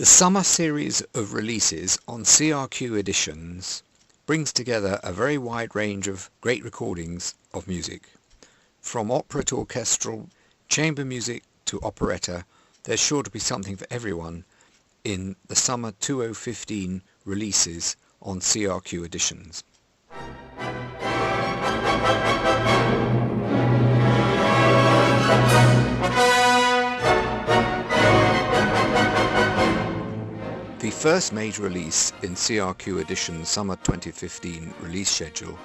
The summer series of releases on CRQ editions brings together a very wide range of great recordings of music. From opera to orchestral, chamber music to operetta, there's sure to be something for everyone in the summer 2015 releases on CRQ editions. The first major release in CRQ Edition's Summer 2015 release schedule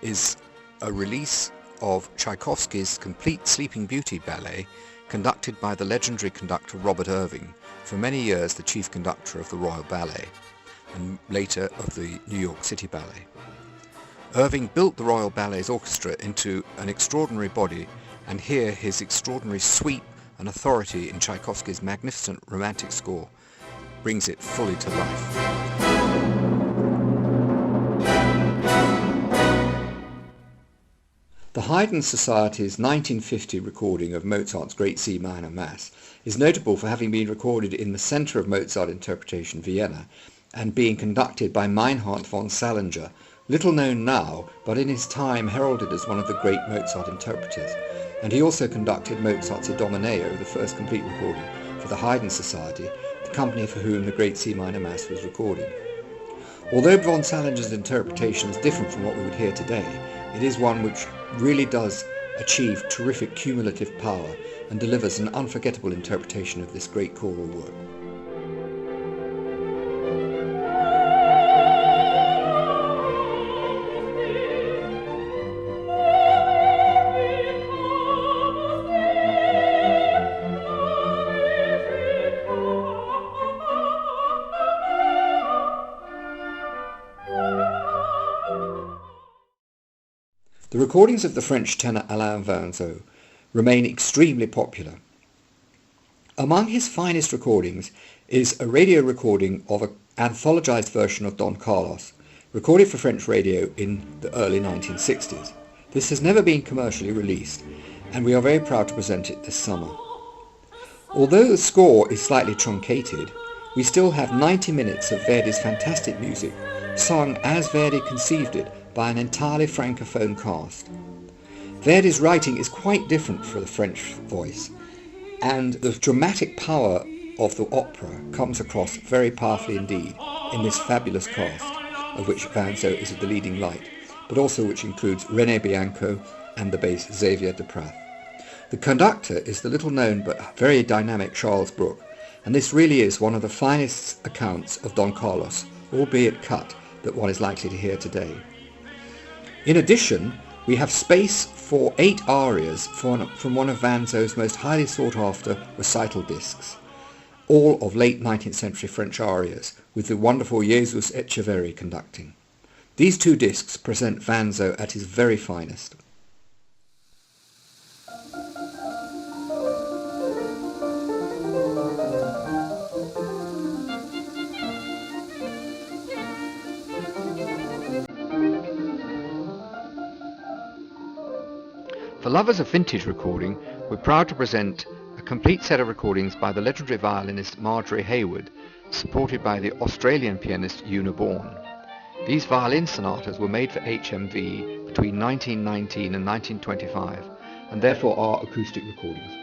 is a release of Tchaikovsky's Complete Sleeping Beauty ballet, conducted by the legendary conductor Robert Irving, for many years the chief conductor of the Royal Ballet, and later of the New York City Ballet. Irving built the Royal Ballet's orchestra into an extraordinary body, and here his extraordinary sweep and authority in Tchaikovsky's magnificent romantic score brings it fully to life. The Haydn Society's 1950 recording of Mozart's Great C Minor Mass is notable for having been recorded in the centre of Mozart interpretation, Vienna, and being conducted by Meinhard von Salinger, little known now, but in his time heralded as one of the great Mozart interpreters. And he also conducted Mozart's Idomeneo, the first complete recording, for the Haydn Society, the company for whom the Great C Minor Mass was recorded. Although von Salinger's interpretation is different from what we would hear today, it is one which really does achieve terrific cumulative power and delivers an unforgettable interpretation of this great choral work. The recordings of the French tenor Alain Vanzo remain extremely popular. Among his finest recordings is a radio recording of an anthologized version of Don Carlos, recorded for French radio in the early 1960s. This has never been commercially released, and we are very proud to present it this summer. Although the score is slightly truncated, we still have 90 minutes of Verdi's fantastic music, sung as Verdi conceived it by an entirely francophone cast. Verdi's writing is quite different for the French voice, and the dramatic power of the opera comes across very powerfully indeed in this fabulous cast, of which Vanzo is the leading light, but also which includes René Bianco and the bass Xavier Duprat. The conductor is the little known but very dynamic Charles Brook, and this really is one of the finest accounts of Don Carlos, albeit cut, that one is likely to hear today. In addition, we have space for 8 arias from one of Vanzo's most highly sought-after recital discs, all of late 19th century French arias, with the wonderful Jesus Etcheverry conducting. These 2 discs present Vanzo at his very finest. For lovers of vintage recording, we're proud to present a complete set of recordings by the legendary violinist Marjorie Hayward, supported by the Australian pianist Una Bourne. These violin sonatas were made for HMV between 1919 and 1925, and therefore are acoustic recordings.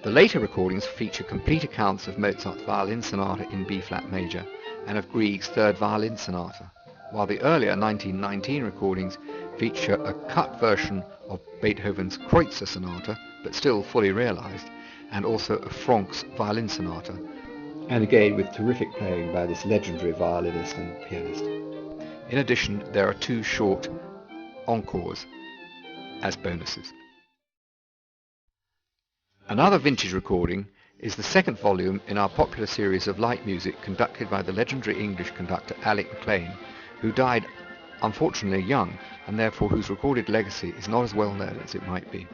The later recordings feature complete accounts of Mozart's violin sonata in B-flat major and of Grieg's third violin sonata, while the earlier 1919 recordings feature a cut version of Beethoven's Kreutzer Sonata, but still fully realized, and also a Franck's violin sonata, and again with terrific playing by this legendary violinist and pianist. In addition, there are 2 short encores as bonuses. Another vintage recording is the second volume in our popular series of light music conducted by the legendary English conductor Alec MacLean, who died unfortunately young, and therefore whose recorded legacy is not as well known as it might be.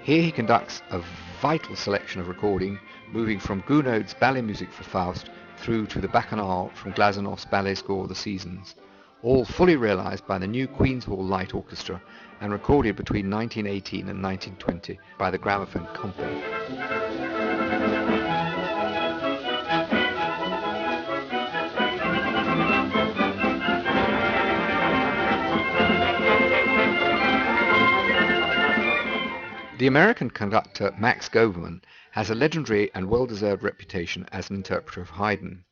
Here he conducts a vital selection of recording, moving from Gounod's ballet music for Faust through to the Bacchanal from Glazonov's ballet score The Seasons, all fully realized by the new Queen's Hall Light Orchestra and recorded between 1918 and 1920 by the Gramophone Company. The American conductor Max Goberman has a legendary and well-deserved reputation as an interpreter of Haydn.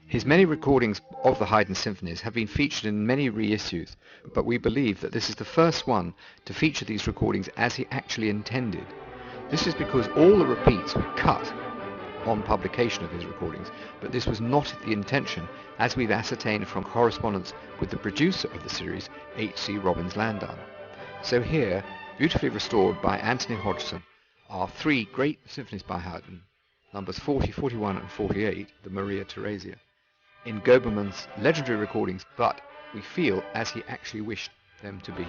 His many recordings of the Haydn symphonies have been featured in many reissues, but we believe that this is the first one to feature these recordings as he actually intended. This is because all the repeats were cut on publication of his recordings, but this was not the intention, as we've ascertained from correspondence with the producer of the series, H.C. Robbins Landau. So here, beautifully restored by Anthony Hodgson, are three great symphonies by Haydn, numbers 40, 41 and 48, the Maria Theresia, in Goberman's legendary recordings, but we feel as he actually wished them to be.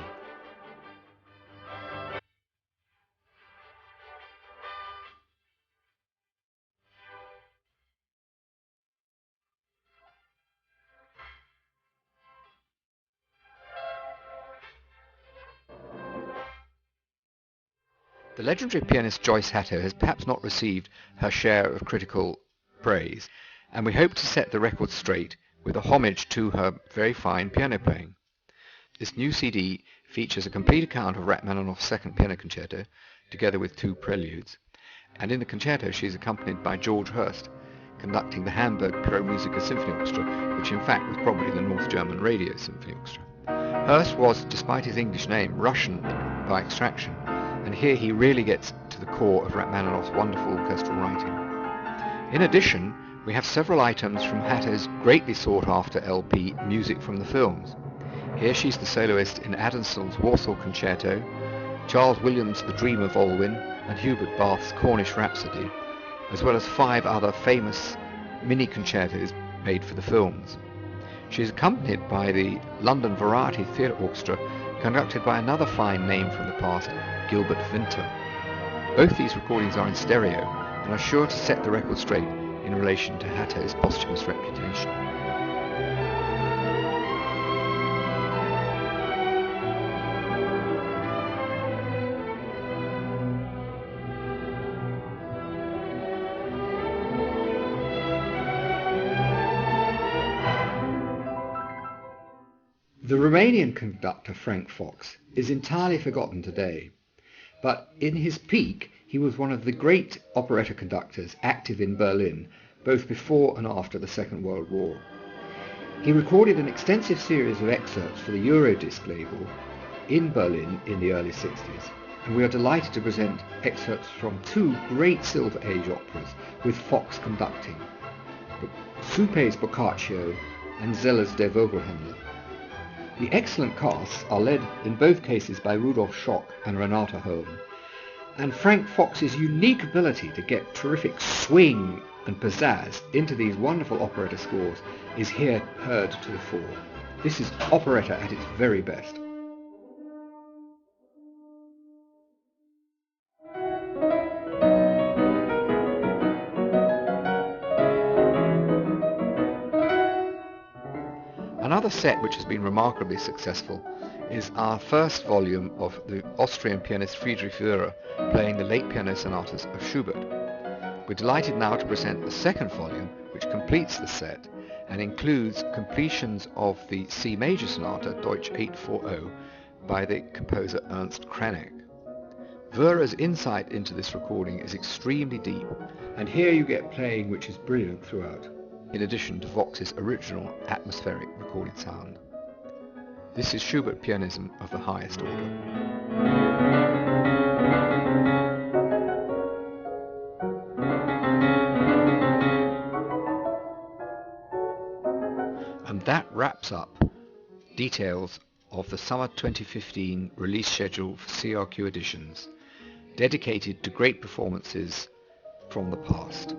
The legendary pianist Joyce Hatto has perhaps not received her share of critical praise, and we hope to set the record straight with a homage to her very fine piano playing. This new CD features a complete account of Rachmaninoff's second piano concerto, together with two preludes, and in the concerto she is accompanied by George Hurst, conducting the Hamburg Pro-Musica Symphony Orchestra, which in fact was probably the North German Radio Symphony Orchestra. Hurst was, despite his English name, Russian by extraction, and here he really gets to the core of Rachmaninoff's wonderful orchestral writing. In addition, we have several items from Hatto's greatly sought-after LP, Music from the Films. Here she's the soloist in Adamson's Warsaw Concerto, Charles Williams' The Dream of Olwyn, and Hubert Bath's Cornish Rhapsody, as well as 5 other famous mini-concertos made for the films. She is accompanied by the London Variety Theatre Orchestra, conducted by another fine name from the past, Gilbert Winter. Both these recordings are in stereo and are sure to set the record straight in relation to Hatto's posthumous reputation. The Romanian conductor Frank Fox is entirely forgotten today, but in his peak he was one of the great operetta conductors active in Berlin, both before and after the Second World War. He recorded an extensive series of excerpts for the Eurodisc label in Berlin in the early 60s, and we are delighted to present excerpts from 2 great Silver Age operas with Fox conducting, Suppé's Boccaccio and Zeller's Der Vogelhändler. The excellent casts are led in both cases by Rudolf Schock and Renata Holm, and Frank Fox's unique ability to get terrific swing and pizzazz into these wonderful operetta scores is here heard to the fore. This is operetta at its very best. Another set which has been remarkably successful is our first volume of the Austrian pianist Friedrich Wöhrer playing the late piano sonatas of Schubert. We're delighted now to present the second volume, which completes the set and includes completions of the C major sonata Deutsch 840 by the composer Ernst Krenek. Wöhrer's insight into this recording is extremely deep, and here you get playing which is brilliant throughout, in addition to Vox's original atmospheric recording sound. This is Schubert pianism of the highest order. And that wraps up details of the summer 2015 release schedule for CRQ editions, dedicated to great performances from the past.